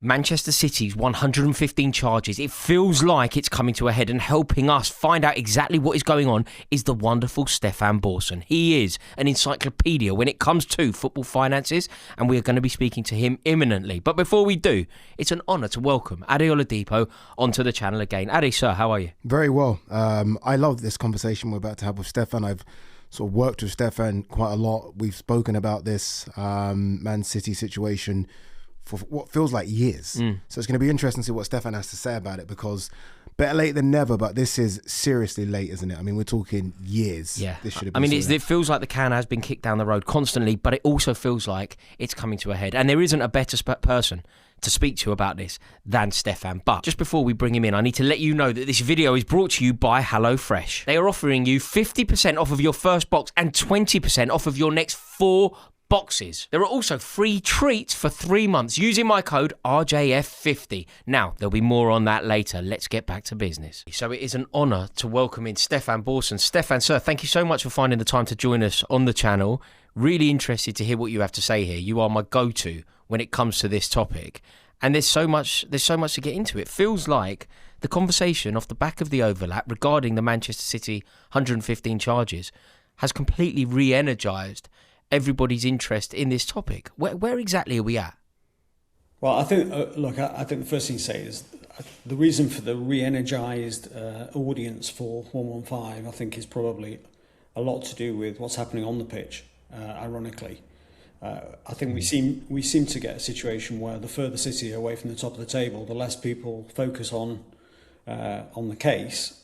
Manchester City's 115 charges. It feels like it's coming to a head, and helping us find out exactly what is going on is the wonderful Stefan Borson. He is an encyclopedia when it comes to football finances, and we are going to be speaking to him imminently. But before we do, it's an honour to welcome Ade Oladipo onto the channel again. Ade, sir, how are you? Very well. I love this conversation we're about to have with Stefan. I've sort of worked with Stefan quite a lot. We've spoken about this Man City situation for what feels like years. So it's going to be interesting to see what Stefan has to say about it, because better late than never, but this is seriously late, isn't it? I mean, we're talking years. Yeah. This should have I been mean, it feels like the can has been kicked down the road constantly, but it also feels like it's coming to a head. And there isn't a better person to speak to about this than Stefan. But just before we bring him in, I need to let you know that this video is brought to you by HelloFresh. They are offering you 50% off of your first box and 20% off of your next 4 boxes. There are also free treats for 3 months using my code RJF50. Now, there'll be more on that later. Let's get back to business. So it is an honour to welcome in Stefan Borson. Stefan, sir, thank you so much for finding the time to join us on the channel. Really interested to hear what you have to say here. You are my go-to when it comes to this topic. And there's so much to get into. It feels like the conversation off the back of the overlap regarding the Manchester City 115 charges has completely re-energised everybody's interest in this topic. Where exactly are we at? Well, I think, I think the first thing to say is the reason for the re-energised audience for 115, I think, is probably a lot to do with what's happening on the pitch, ironically. I think we seem to get a situation where the further City away from the top of the table, the less people focus on the case.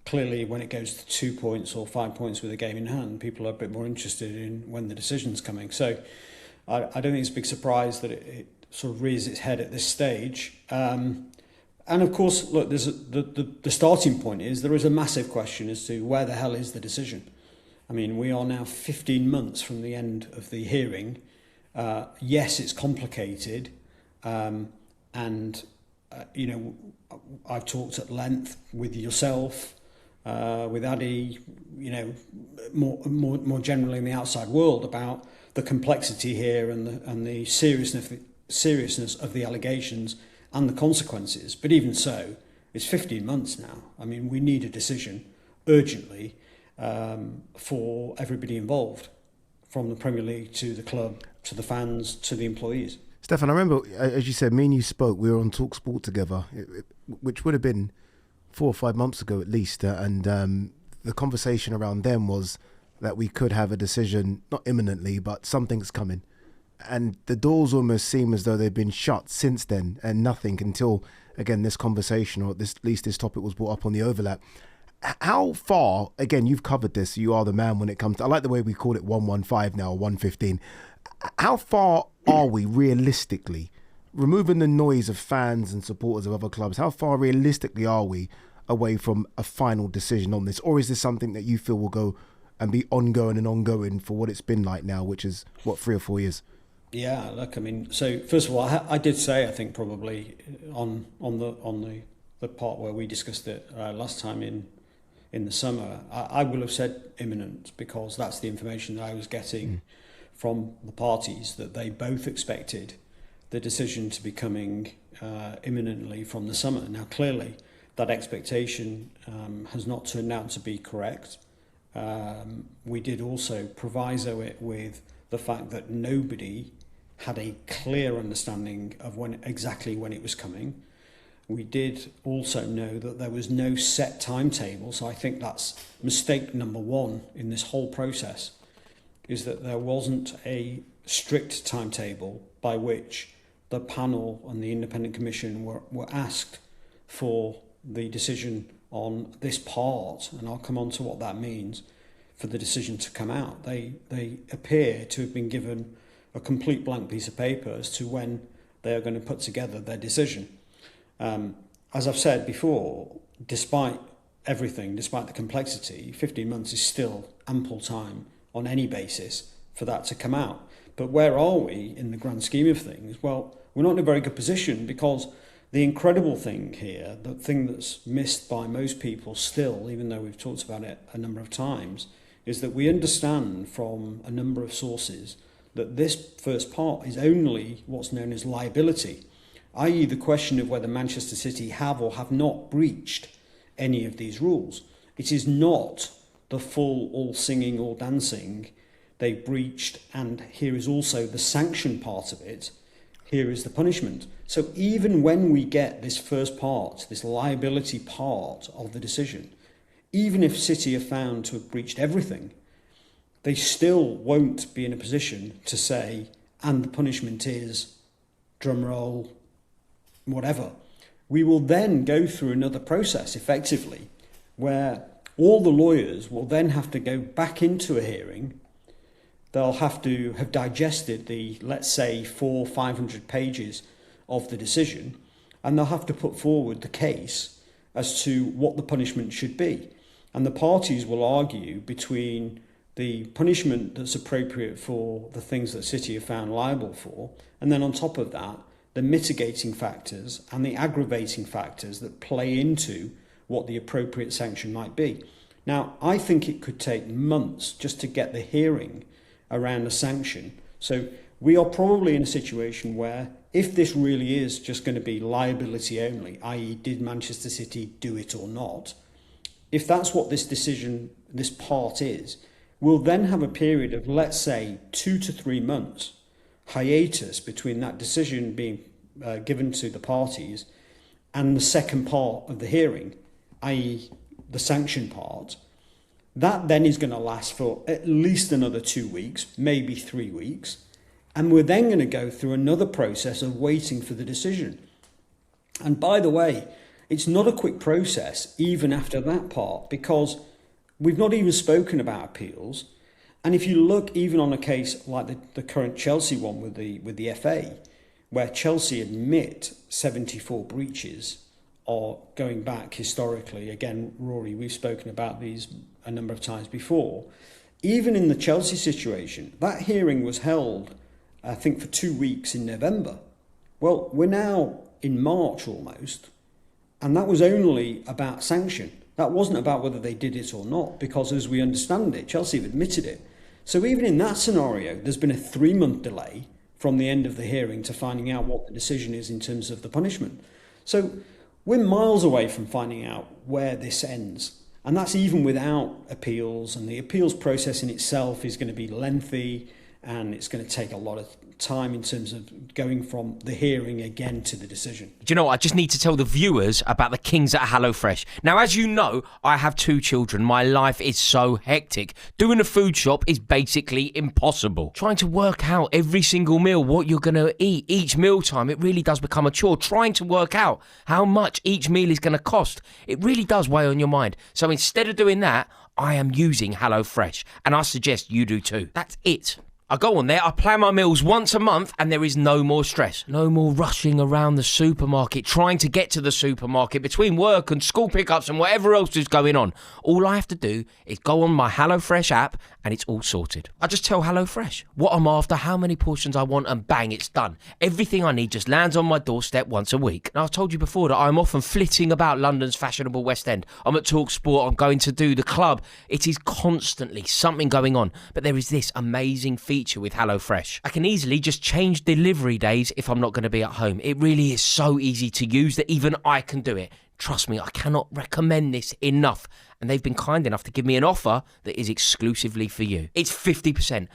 Clearly, when it goes to 2 points or 5 points with a game in hand, people are a bit more interested in when the decision's coming. So I don't think it's a big surprise that it sort of rears its head at this stage. And of course, look, there's the starting point is there is a massive question as to where the hell is the decision. I mean, we are now 15 months from the end of the hearing. Yes, it's complicated. You know, I've talked at length with yourself, with Ade, you know, more generally in the outside world about the complexity here and the seriousness of the allegations and the consequences. But even so, it's 15 months now. I mean, we need a decision urgently for everybody involved, from the Premier League to the club, to the fans, to the employees. Stefan, I remember, as you said, me and you spoke, we were on Talk Sport together, which would have been 4 or 5 months ago at least. And the conversation around them was that we could have a decision, not imminently, but something's coming. And the doors almost seem as though they've been shut since then, and nothing until, again, this conversation, or at least this topic was brought up on the overlap. How far, again, you've covered this, you are the man when it comes to, I like the way we call it 115 now, or 115. How far are we realistically, removing the noise of fans and supporters of other clubs, how far realistically are we away from a final decision on this? Or is this something that you feel will go and be ongoing for what it's been like now, which is, what, 3 or 4 years? Yeah, look, I mean, so first of all, I did say, I think probably on the part where we discussed it last time in the summer, I will have said imminent, because that's the information that I was getting from the parties, that they both expected the decision to be coming imminently from the summer. Now, clearly, that expectation has not turned out to be correct. We did also proviso it with the fact that nobody had a clear understanding of exactly when it was coming. We did also know that there was no set timetable, so I think that's mistake number one in this whole process, is that there wasn't a strict timetable by which the panel and the independent commission were asked for the decision on this part, and I'll come on to what that means, for the decision to come out. They appear to have been given a complete blank piece of paper as to when they are going to put together their decision. As I've said before, despite everything, despite the complexity, 15 months is still ample time on any basis for that to come out. But where are we in the grand scheme of things? Well, we're not in a very good position, because the incredible thing here, the thing that's missed by most people still, even though we've talked about it a number of times, is that we understand from a number of sources that this first part is only what's known as liability, i.e. the question of whether Manchester City have or have not breached any of these rules. It is not the full all singing, all dancing, they breached, and here is also the sanction part of it, here is the punishment. So even when we get this first part, this liability part of the decision, even if City are found to have breached everything, they still won't be in a position to say, and the punishment is, drum roll, whatever. We will then go through another process, effectively, where all the lawyers will then have to go back into a hearing. They'll have to have digested the, let's say, 400-500 pages of the decision, and they'll have to put forward the case as to what the punishment should be. And the parties will argue between the punishment that's appropriate for the things that City are found liable for, and then on top of that, the mitigating factors and the aggravating factors that play into what the appropriate sanction might be. Now, I think it could take months just to get the hearing around a sanction. So we are probably in a situation where if this really is just going to be liability only, i.e. did Manchester City do it or not, if that's what this decision, this part is, we'll then have a period of, let's say, 2 to 3 months hiatus between that decision being given to the parties and the second part of the hearing, i.e. the sanction part. That then is going to last for at least another 2 weeks, maybe 3 weeks. And we're then going to go through another process of waiting for the decision. And by the way, it's not a quick process even after that part, because we've not even spoken about appeals. And if you look even on a case like the current Chelsea one with the FA, where Chelsea admit 74 breaches are going back historically. Again, Rory, we've spoken about these a number of times before. Even in the Chelsea situation, that hearing was held, I think, for 2 weeks in November. Well, we're now in March almost, and that was only about sanction. That wasn't about whether they did it or not, because as we understand it, Chelsea have admitted it. So even in that scenario, there's been a 3-month delay from the end of the hearing to finding out what the decision is in terms of the punishment. So we're miles away from finding out where this ends. And that's even without appeals. And the appeals process in itself is going to be lengthy, and it's going to take a lot of time in terms of going from the hearing again to the decision. Do you know what? I just need to tell the viewers about the Kings at HelloFresh. Now, as you know, I have 2 children. My life is so hectic. Doing a food shop is basically impossible. Trying to work out every single meal, what you're going to eat each mealtime, it really does become a chore. Trying to work out how much each meal is going to cost, it really does weigh on your mind. So instead of doing that, I am using HelloFresh, and I suggest you do too. That's it. I go on there, I plan my meals once a month, and there is no more stress. No more rushing around the supermarket, trying to get to the supermarket between work and school pickups and whatever else is going on. All I have to do is go on my HelloFresh app, and it's all sorted. I just tell HelloFresh what I'm after, how many portions I want, and bang, it's done. Everything I need just lands on my doorstep once a week. Now, I've told you before that I'm often flitting about London's fashionable West End. I'm at TalkSport, I'm going to do the club. It is constantly something going on, but there is this amazing feature with HelloFresh. I can easily just change delivery days if I'm not going to be at home. It really is so easy to use that even I can do it. Trust me, I cannot recommend this enough. And they've been kind enough to give me an offer that is exclusively for you. It's 50%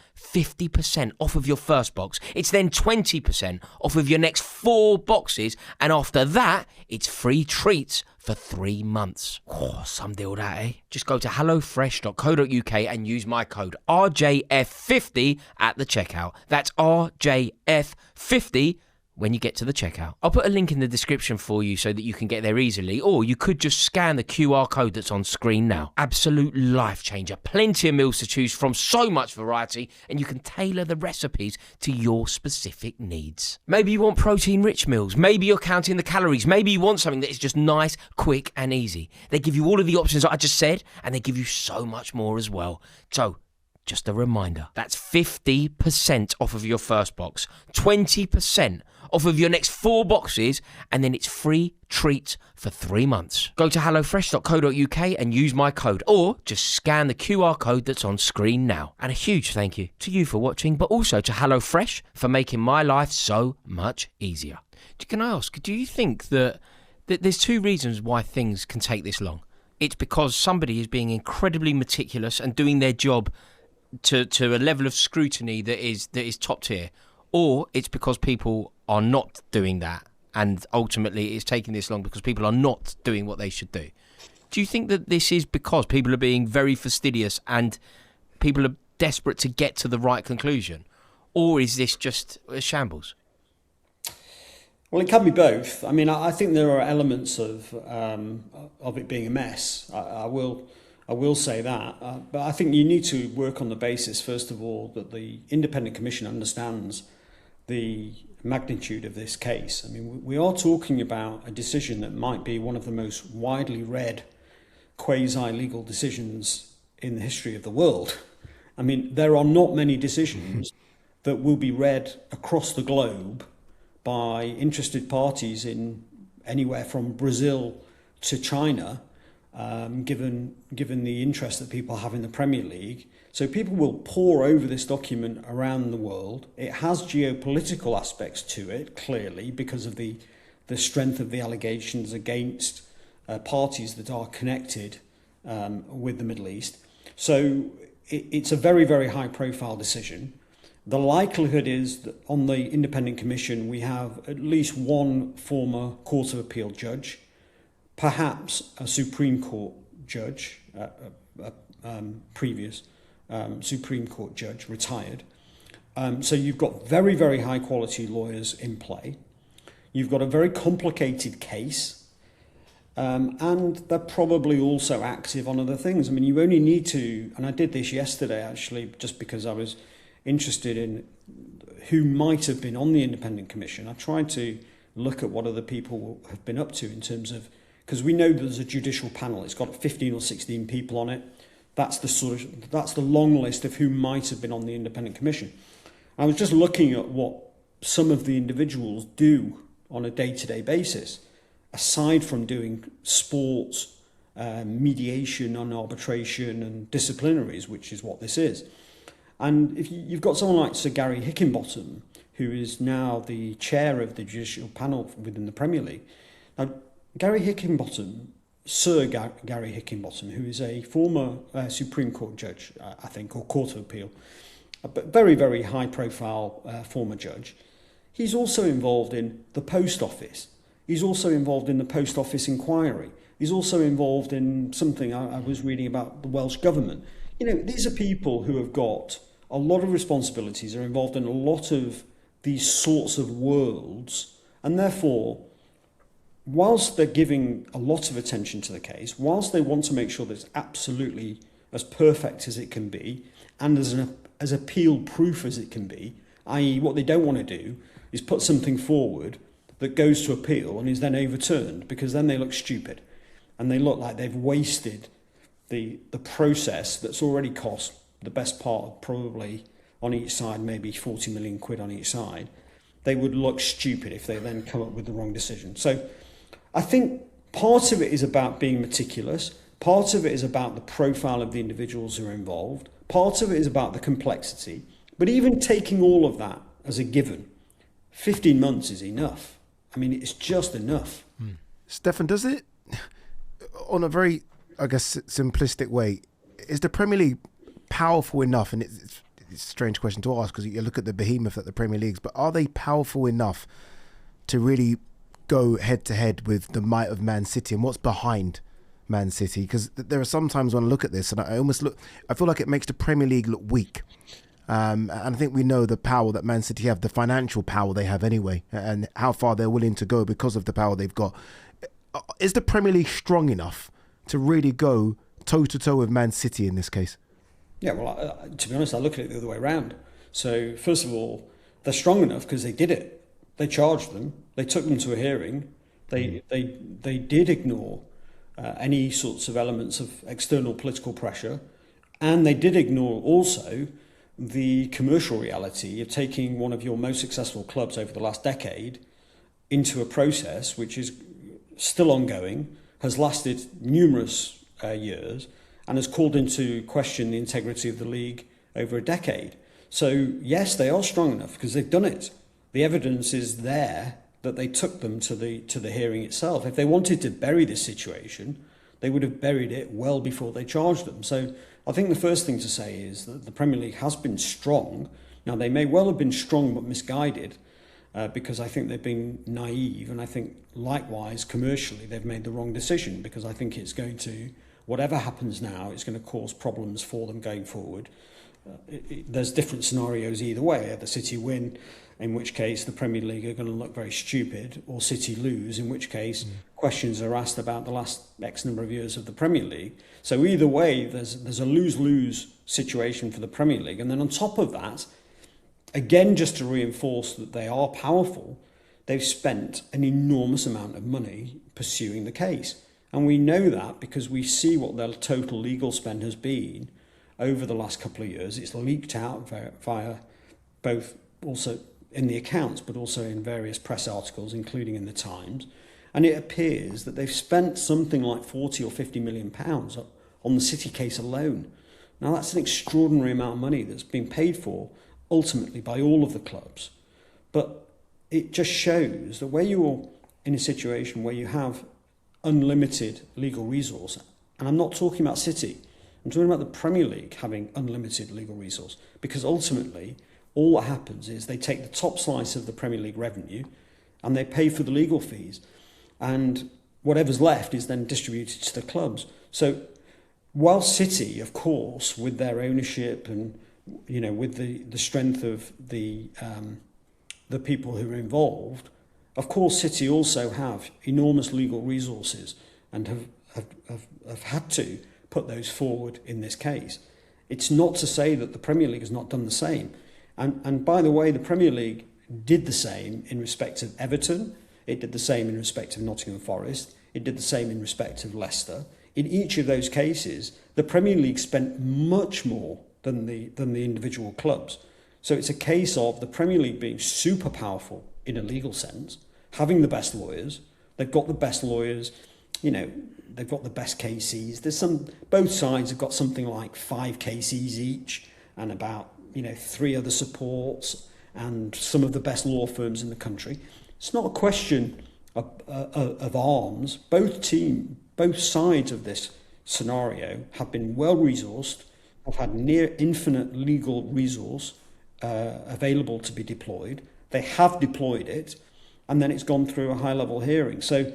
off of your first box. It's then 20% off of your next 4 boxes. And after that, it's free treats for 3 months. Oh, some deal that, eh? Just go to hellofresh.co.uk and use my code RJF50 at the checkout. That's RJF50 when you get to the checkout. I'll put a link in the description for you so that you can get there easily, or you could just scan the QR code that's on screen now. Absolute life changer. Plenty of meals to choose from, so much variety, and you can tailor the recipes to your specific needs. Maybe you want protein-rich meals. Maybe you're counting the calories. Maybe you want something that is just nice, quick, and easy. They give you all of the options that I just said, and they give you so much more as well. So, just a reminder, that's 50% off of your first box, 20% off of your next 4 boxes, and then it's free treats for 3 months. Go to hellofresh.co.uk and use my code, or just scan the QR code that's on screen now. And a huge thank you to you for watching, but also to HelloFresh for making my life so much easier. Can I ask, do you think that there's 2 reasons why things can take this long? It's because somebody is being incredibly meticulous and doing their job to a level of scrutiny that is top tier, or it's because people are not doing that, and ultimately it's taking this long because people are not doing what they should do. Do you think that this is because people are being very fastidious and people are desperate to get to the right conclusion, or is this just a shambles? Well, it can be both. I mean, I think there are elements of it being a mess. I will say that. But I think you need to work on the basis, first of all, that the independent commission understands the magnitude of this case. I mean, we are talking about a decision that might be one of the most widely read quasi-legal decisions in the history of the world. I mean, there are not many decisions that will be read across the globe by interested parties in anywhere from Brazil to China, given the interest that people have in the Premier League. So people will pore over this document around the world. It has geopolitical aspects to it, clearly, because of the strength of the allegations against parties that are connected with the Middle East. So it's a very, very high-profile decision. The likelihood is that on the independent commission, we have at least one former Court of Appeal judge, perhaps a Supreme Court judge, previous Supreme Court judge, retired. So you've got very, very high quality lawyers in play. You've got a very complicated case. And they're probably also active on other things. I mean, you only need to, and I did this yesterday actually, just because I was interested in who might have been on the independent commission. I tried to look at what other people have been up to in terms of, because we know there's a judicial panel. It's got 15 or 16 people on it. That's the long list of who might have been on the independent commission. I was just looking at what some of the individuals do on a day-to-day basis, aside from doing sports, mediation on arbitration and disciplinaries, which is what this is. And if you've got someone like Sir Gary Hickinbottom, who is now the chair of the judicial panel within the Premier League. Now, Gary Hickinbottom, Sir Gary Hickinbottom, who is a former Supreme Court judge, I think, or Court of Appeal, but very, very high-profile former judge. He's also involved in the Post Office. He's also involved in the Post Office inquiry. He's also involved in something I was reading about the Welsh Government. You know, these are people who have got a lot of responsibilities, are involved in a lot of these sorts of worlds, and therefore, whilst they're giving a lot of attention to the case, whilst they want to make sure that it's absolutely as perfect as it can be, and as appeal-proof as it can be, i.e. what they don't want to do is put something forward that goes to appeal and is then overturned, because then they look stupid, and they look like they've wasted the process that's already cost the best part of probably on each side, maybe 40 million quid on each side. They would look stupid if they then come up with the wrong decision. So I think part of it is about being meticulous. Part of it is about the profile of the individuals who are involved. Part of it is about the complexity. But even taking all of that as a given, 15 months is enough. I mean, it's just enough. Stefan, does it, on a very, I guess, simplistic way, is the Premier League powerful enough? And it's a strange question to ask because you look at the behemoth that the Premier League's, but are they powerful enough to really go head to head with the might of Man City and what's behind Man City? Because there are some times when I look at this and I feel like it makes the Premier League look weak. And I think we know the power that Man City have, the financial power they have anyway, and how far they're willing to go because of the power they've got. Is the Premier League strong enough to really go toe-to-toe with Man City in this case? Yeah, well, to be honest, I look at it the other way around. So, first of all, they're strong enough because they did it. They charged them. They took them to a hearing. They did ignore any sorts of elements of external political pressure. And they did ignore also the commercial reality of taking one of your most successful clubs over the last decade into a process which is still ongoing, has lasted numerous years, and has called into question the integrity of the league over a decade. So yes, they are strong enough because they've done it. The evidence is there that they took them to the hearing itself. If they wanted to bury this situation, they would have buried it well before they charged them. So I think the first thing to say is that the Premier League has been strong. Now, they may well have been strong but misguided, because I think they've been naive, and I think likewise commercially they've made the wrong decision, because I think it's going to, whatever happens now, it's going to cause problems for them going forward. There's different scenarios either way. Either City win, in which case the Premier League are going to look very stupid, or City lose, in which case questions are asked about the last X number of years of the Premier League. So either way, there's a lose-lose situation for the Premier League. And then on top of that, again, just to reinforce that they are powerful, they've spent an enormous amount of money pursuing the case. And we know that because we see what their total legal spend has been over the last couple of years. It's leaked out via both also in the accounts, but also in various press articles, including in the Times. And it appears that they've spent something like 40 or 50 million pounds on the City case alone. Now, that's an extraordinary amount of money that's been paid for ultimately by all of the clubs. But it just shows that where you're in a situation where you have unlimited legal resource, and I'm not talking about City, I'm talking about the Premier League having unlimited legal resource, because ultimately all that happens is they take the top slice of the Premier League revenue and they pay for the legal fees, and whatever's left is then distributed to the clubs. So while City, of course, with their ownership and with the strength of the people who are involved, of course City also have enormous legal resources and have had to put those forward in this case. It's not to say that the Premier League has not done the same. And by the way, the Premier League did the same in respect of Everton. It did the same in respect of Nottingham Forest. It did the same in respect of Leicester. In each of those cases, the Premier League spent much more than the individual clubs. So it's a case of the Premier League being super powerful in a legal sense, having the best lawyers. They've got the best lawyers, they've got the best KCs. Both sides have got something like 5 KCs each, and about 3 other supports, and some of the best law firms in the country. It's not a question of arms. Both sides of this scenario have been well resourced, have had near infinite legal resource available to be deployed. They have deployed it, and then it's gone through a high-level hearing. So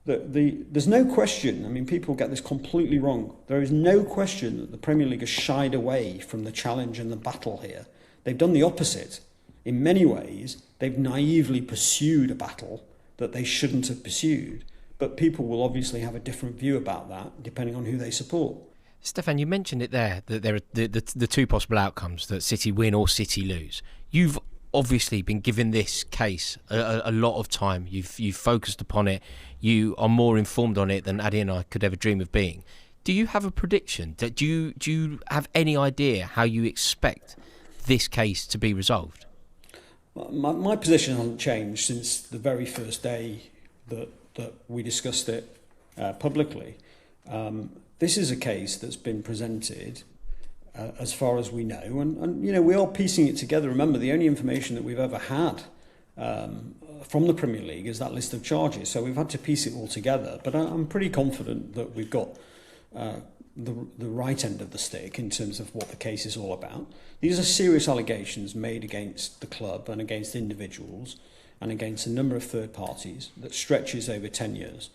there's no question. I mean, people get this completely wrong. There is no question that the Premier League has shied away from the challenge and the battle here. They've done the opposite. In many ways, they've naively pursued a battle that they shouldn't have pursued. But people will obviously have a different view about that, depending on who they support. Stefan, you mentioned it there, that there are the two possible outcomes, that City win or City lose. You've obviously been given this case a lot of time. You've focused upon it. You are more informed on it than Addy and I could ever dream of being. Do you have a prediction? Do you have any idea how you expect this case to be resolved? My position hasn't changed since the very first day that we discussed it publicly. This is a case that's been presented as far as we know, and we are piecing it together. Remember, the only information that we've ever had from the Premier League is that list of charges, so we've had to piece it all together. But I'm pretty confident that we've got the right end of the stick in terms of what the case is all about. These are serious allegations made against the club and against individuals and against a number of third parties that stretches over 10 years.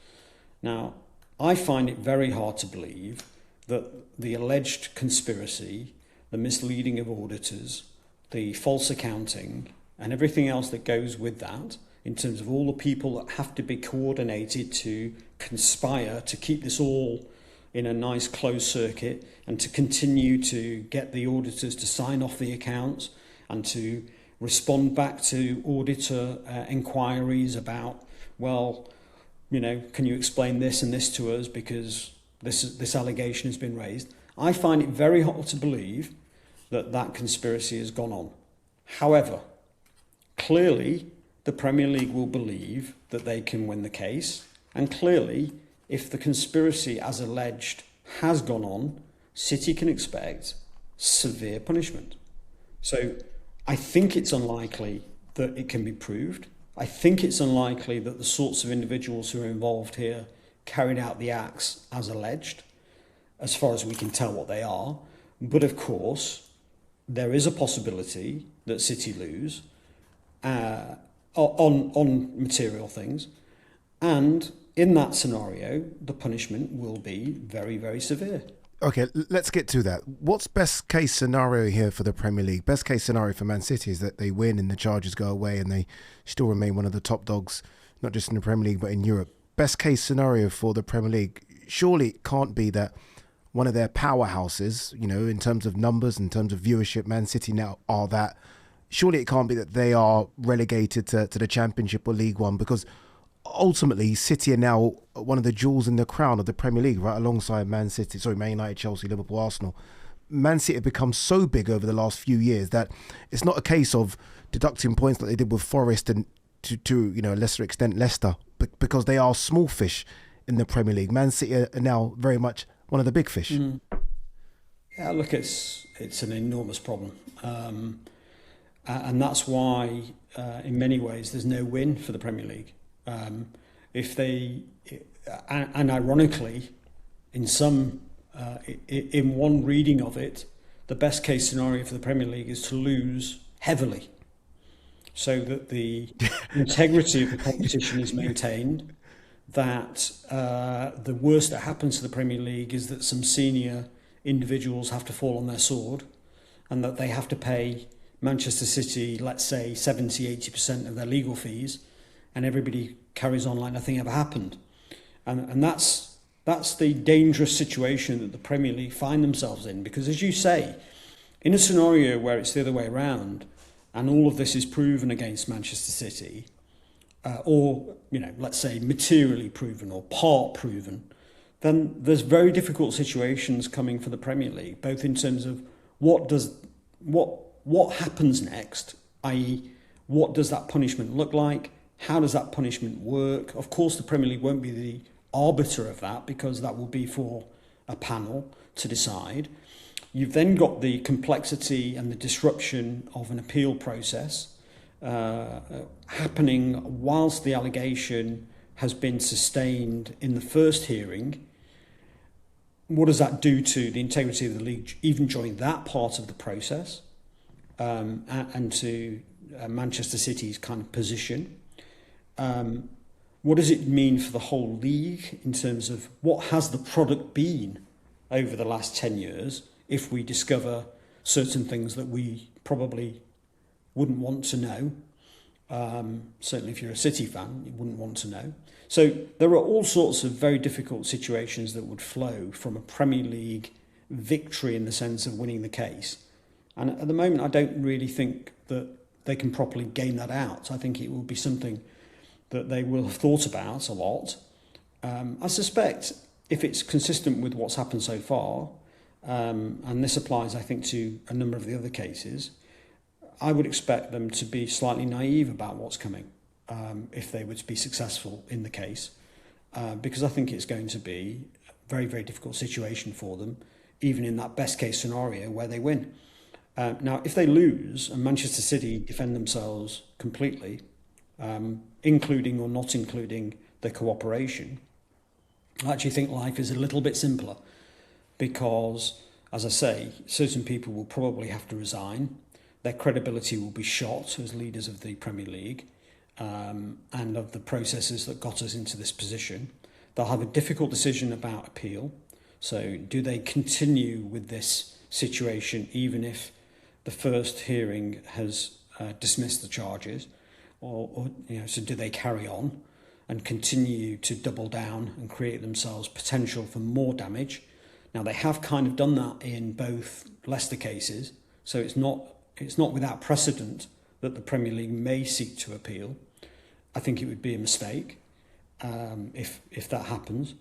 Now, I find it very hard to believe that the alleged conspiracy, the misleading of auditors, the false accounting, and everything else that goes with that, in terms of all the people that have to be coordinated to conspire to keep this all in a nice closed circuit and to continue to get the auditors to sign off the accounts and to respond back to auditor inquiries about, can you explain this and this to us because this allegation has been raised. I find it very hard to believe that conspiracy has gone on. However, clearly the Premier League will believe that they can win the case, and clearly if the conspiracy as alleged has gone on, City can expect severe punishment. So I think it's unlikely that it can be proved. I think it's unlikely that the sorts of individuals who are involved here carried out the acts as alleged, as far as we can tell what they are. But of course, there is a possibility that City lose on material things. And in that scenario, the punishment will be very, very severe. Okay, let's get to that. What's best case scenario here for the Premier League? Best case scenario for Man City is that they win and the charges go away and they still remain one of the top dogs, not just in the Premier League, but in Europe. Best case scenario for the Premier League, surely it can't be that one of their powerhouses, you know, in terms of numbers, in terms of viewership, Man City now are that. Surely it can't be that they are relegated to the Championship or League One, because ultimately City are now one of the jewels in the crown of the Premier League, right alongside Man United, Chelsea, Liverpool, Arsenal. Man City have become so big over the last few years that it's not a case of deducting points like they did with Forest and to a lesser extent Leicester, because they are small fish in the Premier League. Man City are now very much one of the big fish. Yeah, look, it's an enormous problem, and that's why in many ways there's no win for the Premier League. If they, and ironically, in one reading of it, the best case scenario for the Premier League is to lose heavily, so that the integrity of the competition is maintained. That the worst that happens to the Premier League is that some senior individuals have to fall on their sword, and that they have to pay Manchester City, let's say 70-80% of their legal fees, and everybody carries on like nothing ever happened. And that's the dangerous situation that the Premier League find themselves in, because as you say, in a scenario where it's the other way around and all of this is proven against Manchester City, or let's say materially proven or part proven, then there's very difficult situations coming for the Premier League, both in terms of what happens next, i.e. what does that punishment look like? How does that punishment work? Of course, the Premier League won't be the arbiter of that, because that will be for a panel to decide. You've then got the complexity and the disruption of an appeal process happening whilst the allegation has been sustained in the first hearing. What does that do to the integrity of the league, even during that part of the process, and to Manchester City's kind of position? What does it mean for the whole league in terms of what has the product been over the last 10 years if we discover certain things that we probably wouldn't want to know? Certainly if you're a City fan, you wouldn't want to know. So there are all sorts of very difficult situations that would flow from a Premier League victory in the sense of winning the case. And at the moment, I don't really think that they can properly game that out. I think it will be something that they will have thought about a lot. I suspect if it's consistent with what's happened so far, and this applies, I think, to a number of the other cases, I would expect them to be slightly naive about what's coming if they were to be successful in the case, because I think it's going to be a very, very difficult situation for them, even in that best case scenario where they win. Now, if they lose and Manchester City defend themselves completely, including or not including the cooperation, I actually think life is a little bit simpler, because, as I say, certain people will probably have to resign. Their credibility will be shot as leaders of the Premier League and of the processes that got us into this position. They'll have a difficult decision about appeal. So do they continue with this situation even if the first hearing has dismissed the charges? Or so do they carry on and continue to double down and create themselves potential for more damage? Now, they have kind of done that in both Leicester cases, so it's not without precedent that the Premier League may seek to appeal. I think it would be a mistake if that happens.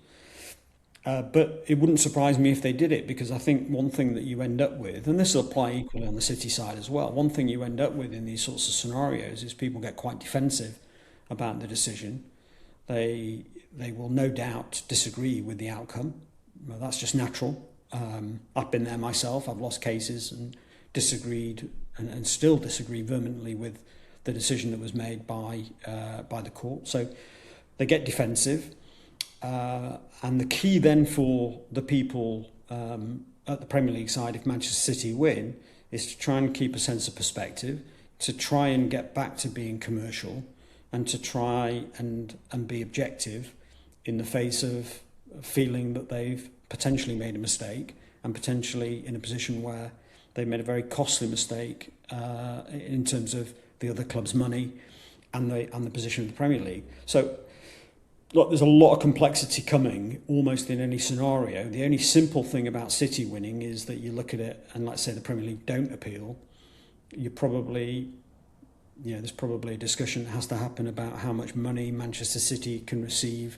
But it wouldn't surprise me if they did it, because I think one thing that you end up with, and this will apply equally on the City side as well, one thing you end up with in these sorts of scenarios is people get quite defensive about the decision. They will no doubt disagree with the outcome. Well, that's just natural. I've been there myself. I've lost cases and disagreed and still disagree vehemently with the decision that was made by the court. So they get defensive. And the key then for the people at the Premier League side, if Manchester City win, is to try and keep a sense of perspective, to try and get back to being commercial, and to try and be objective in the face of feeling that they've potentially made a mistake, and potentially in a position where they made a very costly mistake in terms of the other club's money and the position of the Premier League. So look, there's a lot of complexity coming almost in any scenario. The only simple thing about City winning is that you look at it and, let's say the Premier League don't appeal, you probably, there's probably a discussion that has to happen about how much money Manchester City can receive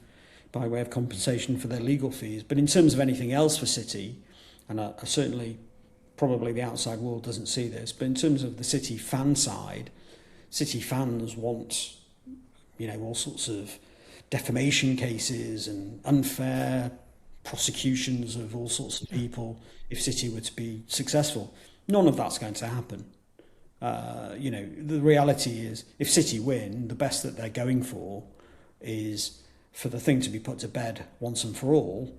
by way of compensation for their legal fees. But in terms of anything else for City, and I certainly, probably the outside world doesn't see this, but in terms of the City fan side, City fans want, all sorts of defamation cases and unfair prosecutions of all sorts of people if City were to be successful. None of that's going to happen. The reality is, if City win, the best that they're going for is for the thing to be put to bed once and for all,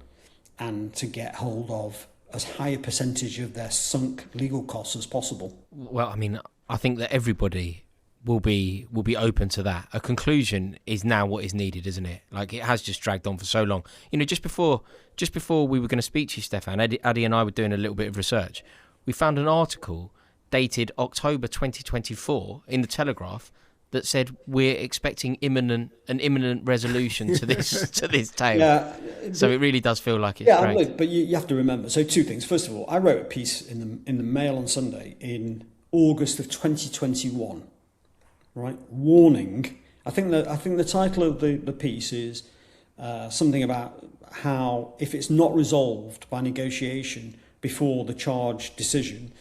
and to get hold of as high a percentage of their sunk legal costs as possible. Well, I mean, I think that everybody will be open to that. A conclusion is now what is needed, isn't it? Like, it has just dragged on for so long. Just before we were going to speak to you, Stefan, Addy and I were doing a little bit of research. We found an article dated October 2024 in the Telegraph that said we're expecting an imminent resolution to this tale. Yeah, so it really does feel like it's dragged. Look, but you have to remember. So two things. First of all, I wrote a piece in the Mail on Sunday in August of 2021. Right, warning. I think the title of the piece is something about how, if it's not resolved by negotiation before the charge decision,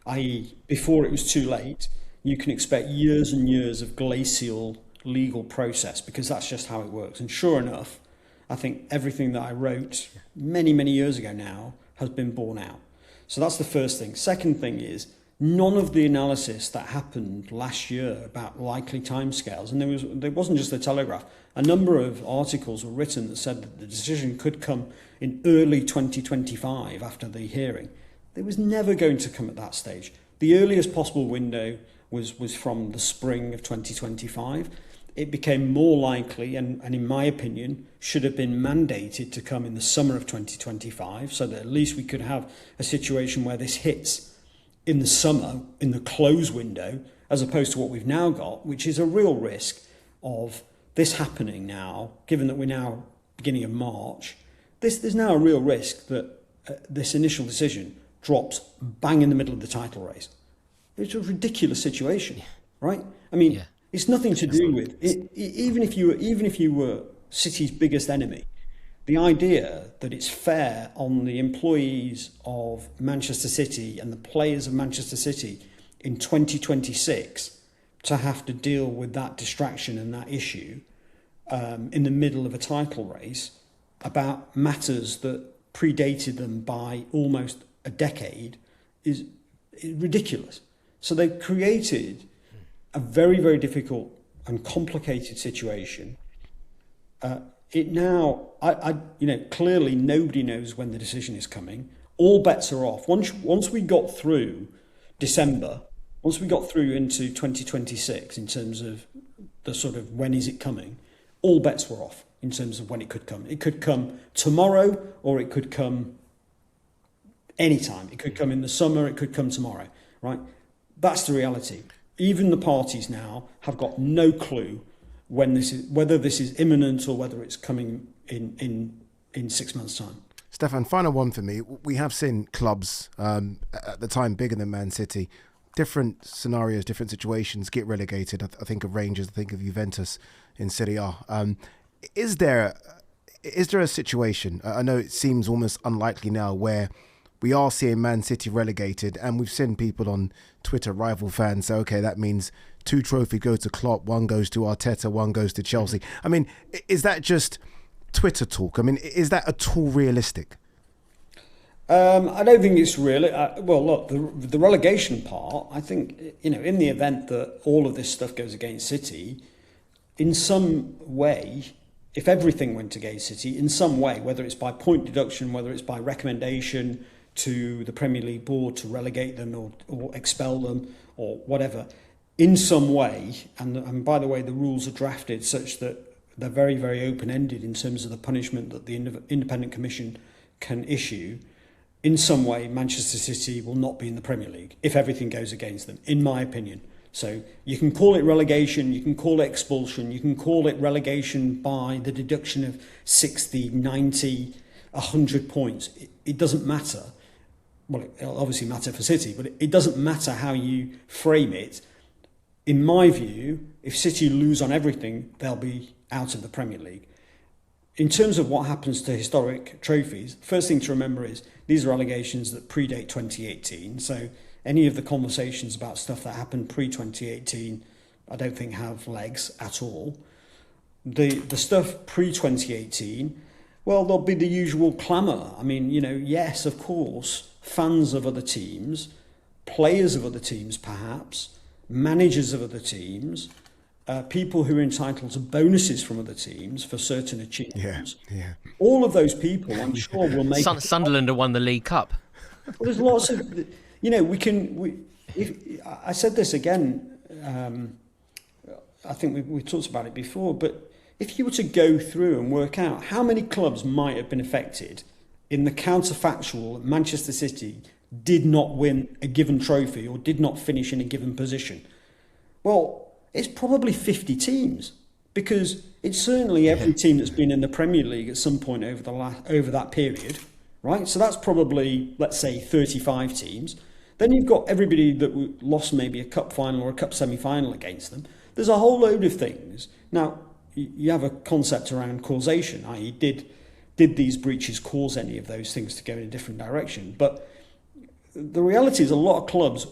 i.e. before it was too late, you can expect years and years of glacial legal process, because that's just how it works. And sure enough, I think everything that I wrote many, many years ago now has been borne out. So that's the first thing. Second thing is, none of the analysis that happened last year about likely timescales, and there wasn't just the Telegraph, a number of articles were written that said that the decision could come in early 2025 after the hearing. It was never going to come at that stage. The earliest possible window was from the spring of 2025. It became more likely, and in my opinion, should have been mandated to come in the summer of 2025, so that at least we could have a situation where this hits in the summer, in the close window, as opposed to what we've now got, which is a real risk of this happening now, given that we're now beginning of March. There's now a real risk that this initial decision drops bang in the middle of the title race. It's a ridiculous situation, right? I mean, It's nothing to do with it, even if you were City's biggest enemy. The idea that it's fair on the employees of Manchester City and the players of Manchester City in 2026 to have to deal with that distraction and that issue in the middle of a title race about matters that predated them by almost a decade is ridiculous. So they've created a very, very difficult and complicated situation. Clearly nobody knows when the decision is coming. All bets are off. Once we got through December, once we got through into 2026 in terms of the sort of when is it coming, all bets were off in terms of when it could come. It could come tomorrow, or it could come anytime. It could come in the summer, it could come tomorrow, right? That's the reality. Even the parties now have got no clue whether this is imminent or whether it's coming in 6 months' time. Stefan, final one for me. We have seen clubs at the time bigger than Man City, different scenarios, different situations get relegated. I think of Rangers, I think of Juventus in Serie A. Is there is there a situation, I know it seems almost unlikely now, where we are seeing Man City relegated, and we've seen people on Twitter, rival fans, say, okay, that means 2 trophies go to Klopp, 1 goes to Arteta, 1 goes to Chelsea. I mean, is that just Twitter talk? I mean, is that at all realistic? I don't think it's really. Well, look, the relegation part, I think, in the event that all of this stuff goes against City, in some way, if everything went against City, in some way, whether it's by point deduction, whether it's by recommendation to the Premier League board to relegate them or expel them or whatever, in some way, and by the way, the rules are drafted such that they're very, very open-ended in terms of the punishment that the independent commission can issue. In some way, Manchester City will not be in the Premier League if everything goes against them, in my opinion. So you can call it relegation, you can call it expulsion, you can call it relegation by the deduction of 60, 90, 100 points. It doesn't matter. Well, it'll obviously matter for City, but it doesn't matter how you frame it. In my view, if City lose on everything, they'll be out of the Premier League. In terms of what happens to historic trophies, first thing to remember is these are allegations that predate 2018. So any of the conversations about stuff that happened pre-2018, I don't think have legs at all. The stuff pre-2018, well, there'll be the usual clamour. I mean, yes, of course, fans of other teams, players of other teams perhaps, managers of other teams, people who are entitled to bonuses from other teams for certain achievements. Yeah. All of those people, I'm sure, will make... Sunderland have won the League Cup. Well, there's lots of... I said this again, I think we talked about it before, but if you were to go through and work out how many clubs might have been affected in the counterfactual that Manchester City did not win a given trophy or did not finish in a given position, well, it's probably 50 teams, because it's certainly every team that's been in the Premier League at some point over that period, right? So that's probably, let's say, 35 teams. Then you've got everybody that lost maybe a cup final or a cup semi-final against them. There's a whole load of things. Now, you have a concept around causation, i.e. did these breaches cause any of those things to go in a different direction? But the reality is a lot of clubs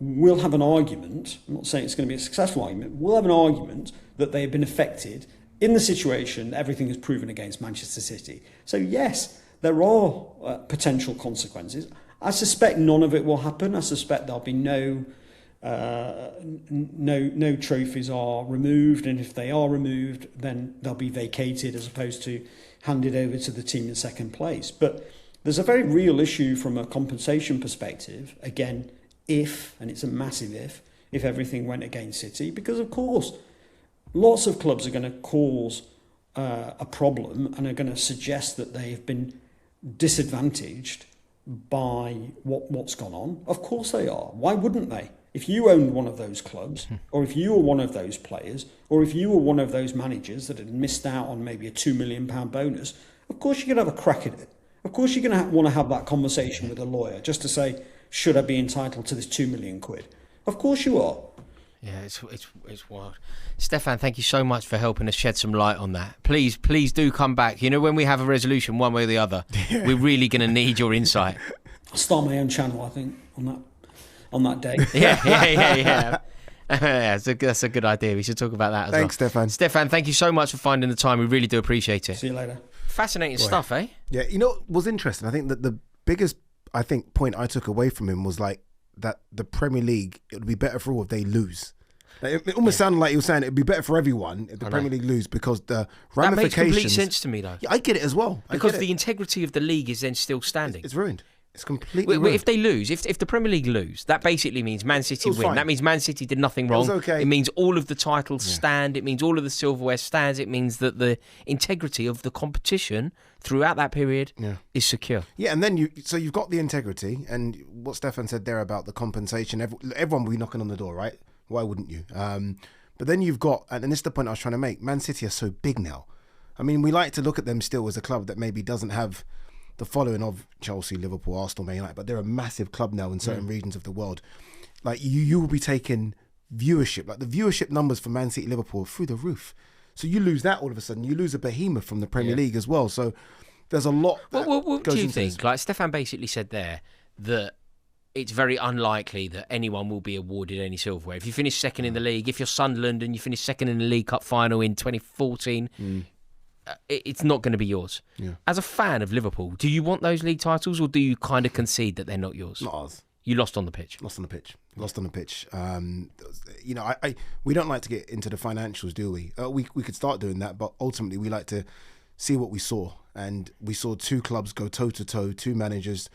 will have an argument, I'm not saying it's going to be a successful argument, will have an argument that they have been affected in the situation everything is proven against Manchester City. So yes, there are potential consequences. I suspect none of it will happen. I suspect there'll be no trophies are removed, and if they are removed, then they'll be vacated as opposed to handed over to the team in second place. But there's a very real issue from a compensation perspective, again, and it's a massive if everything went against City, because of course lots of clubs are going to cause a problem and are going to suggest that they have been disadvantaged by what's gone on. Of course they are. Why wouldn't they? If you owned one of those clubs, or if you were one of those players, or if you were one of those managers that had missed out on maybe a £2 million bonus, of course you're going to have a crack at it. Of course you're going to want to have that conversation with a lawyer just to say, should I be entitled to this £2 million? Of course you are. Yeah, it's wild. Stefan, thank you so much for helping us shed some light on that. Please do come back. When we have a resolution one way or the other, we're really going to need your insight. I'll start my own channel, I think, on that day. Yeah. That's a good idea. We should talk about that as well. Thanks, Stefan. Stefan, thank you so much for finding the time. We really do appreciate it. See you later. Fascinating stuff, eh? Yeah, what was interesting? I think that the biggest point I took away from him was that the Premier League, it would be better for all if they lose. It almost sounded like he was saying it would be better for everyone if the Premier League lose, because the ramifications... That makes complete sense to me, though. Yeah, I get it as well. Because the integrity of the league is then still standing. It's ruined. It's completely ruined. If they lose, if the Premier League lose, that basically means Man City win. Fine. That means Man City did nothing wrong. It was okay. It means all of the titles stand. It means all of the silverware stands. It means that the integrity of the competition throughout that period is secure. Yeah, and then you've got the integrity, and what Stefan said there about the compensation. Everyone will be knocking on the door, right? Why wouldn't you? But then you've got, and this is the point I was trying to make, Man City are so big now. I mean, we like to look at them still as a club that maybe doesn't have the following of Chelsea, Liverpool, Arsenal, Man United, but they're a massive club now in certain regions of the world. Like you will be taking viewership, like the viewership numbers for Man City, Liverpool are through the roof. So you lose that all of a sudden. You lose a behemoth from the Premier League as well. So there's a lot that what goes do you into think? this. Like Stefan basically said there that it's very unlikely that anyone will be awarded any silverware. If you finish second in the league, if you're Sunderland and you finish second in the League Cup final in 2014, it's not going to be yours. Yeah. As a fan of Liverpool, do you want those league titles or do you kind of concede that they're not yours? Not ours. You lost on the pitch. Lost on the pitch. You know, we don't like to get into the financials, do we? We could start doing that, but ultimately we like to see what we saw. And we saw two clubs go toe-to-toe, two managers,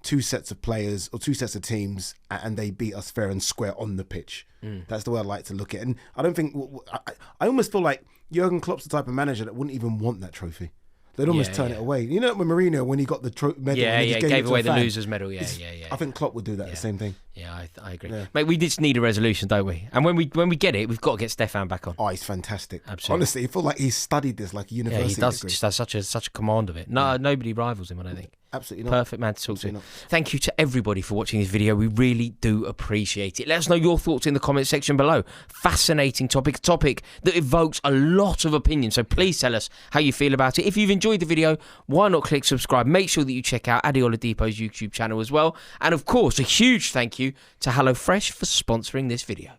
two sets of players or two sets of teams, and they beat us fair and square on the pitch. That's the way I like to look at it. And I don't think... I almost feel like Jurgen Klopp's the type of manager that wouldn't even want that trophy. They'd almost turn it away. You know, with Mourinho, when he got the medal, and he just gave away the fan, losers' medal. Yeah. I think Klopp would do that, the same thing. Yeah, I agree. Yeah. Mate, we just need a resolution, don't we? And when we get it, we've got to get Stefan back on. Oh, he's fantastic. Absolutely. Honestly, I feel like he's studied this like a university Yeah, he does. degree. Just has such a command of it. No, nobody rivals him, I don't think. Absolutely not. Perfect man to talk Absolutely to. not. Thank you to everybody for watching this video. We really do appreciate it. Let us know your thoughts in the comment section below. Fascinating topic, a topic that evokes a lot of opinion. So please tell us how you feel about it. If you've enjoyed the video, why not click subscribe? Make sure that you check out Adi Oladipo's YouTube channel as well. And of course, a huge thank you to HelloFresh for sponsoring this video.